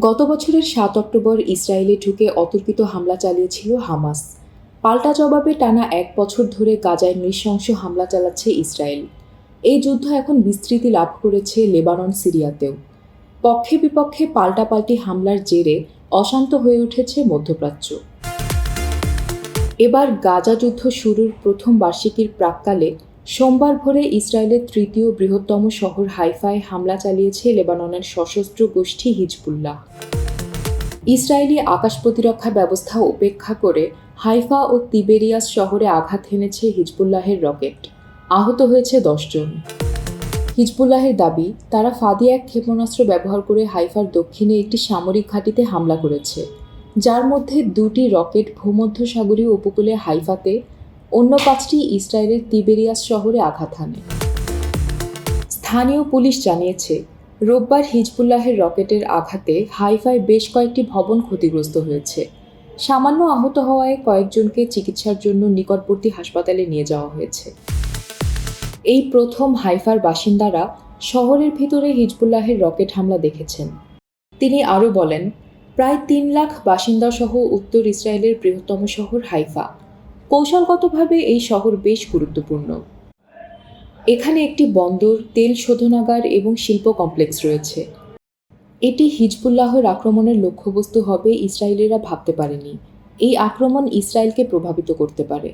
গত বছরের ৭ অক্টোবর ইসরায়েলে ঢুকে অতর্কিত হামলা চালিয়েছিল হামাস। পাল্টা জবাবে টানা ১ বছর ধরে গাজায় নৃশংস হামলা চালাচ্ছে ইসরায়েল। এই যুদ্ধ এখন বিস্তৃতি লাভ করেছে লেবানন, সিরিয়াতেও। পক্ষে বিপক্ষে পাল্টাপাল্টি হামলার জেরে অশান্ত হয়ে উঠেছে মধ্যপ্রাচ্য। এবার গাজা যুদ্ধ শুরুর প্রথম বার্ষিকীর প্রাক্কালে সোমবার ভোরে ইসরায়েলের তৃতীয় বৃহত্তম শহর হাইফায় হামলা চালিয়েছে লেবাননের সশস্ত্র গোষ্ঠী হিজবুল্লাহ। ইসরায়েলি আকাশ প্রতিরক্ষা ব্যবস্থা উপেক্ষা করে হাইফা ও তিবেরিয়াস শহরে আঘাত হেনেছে হিজবুল্লাহের রকেট। আহত হয়েছে ১০ জন। হিজবুল্লাহের দাবি, তারা ফাঁদি এক ক্ষেপণাস্ত্র ব্যবহার করে হাইফার দক্ষিণে একটি সামরিক ঘাঁটিতে হামলা করেছে, যার মধ্যে ২টি রকেট ভূমধ্যসাগরীয় উপকূলে হাইফাতে, অন্য ৫টি ইসরায়েলের তিবেরিয়াস শহরে আঘাত হানে। স্থানীয় পুলিশ জানিয়েছে, রোববার হিজবুল্লাহের রকেটের আঘাতে হাইফায় বেশ কয়েকটি ভবন ক্ষতিগ্রস্ত হয়েছে। সামান্য আহত হওয়ায় কয়েকজনকে চিকিৎসার জন্য নিকটবর্তী হাসপাতালে নিয়ে যাওয়া হয়েছে। এই প্রথম হাইফার বাসিন্দারা শহরের ভিতরে হিজবুল্লাহের রকেট হামলা দেখেছেন। তিনি আরও বলেন, প্রায় ৩ লাখ বাসিন্দাসহ উত্তর ইসরায়েলের বৃহত্তম শহর হাইফা। কৌশলগতভাবে এই শহর বেশ গুরুত্বপূর্ণ। এখানে একটি বন্দর, তেল শোধনাগার এবং শিল্প কমপ্লেক্স রয়েছে। এটি হিজবুল্লাহর আক্রমণের লক্ষ্যবস্তু হবে ইসরায়েলিরা ভাবতে পারেনি। এই আক্রমণ ইসরায়েলকে প্রভাবিত করতে পারে।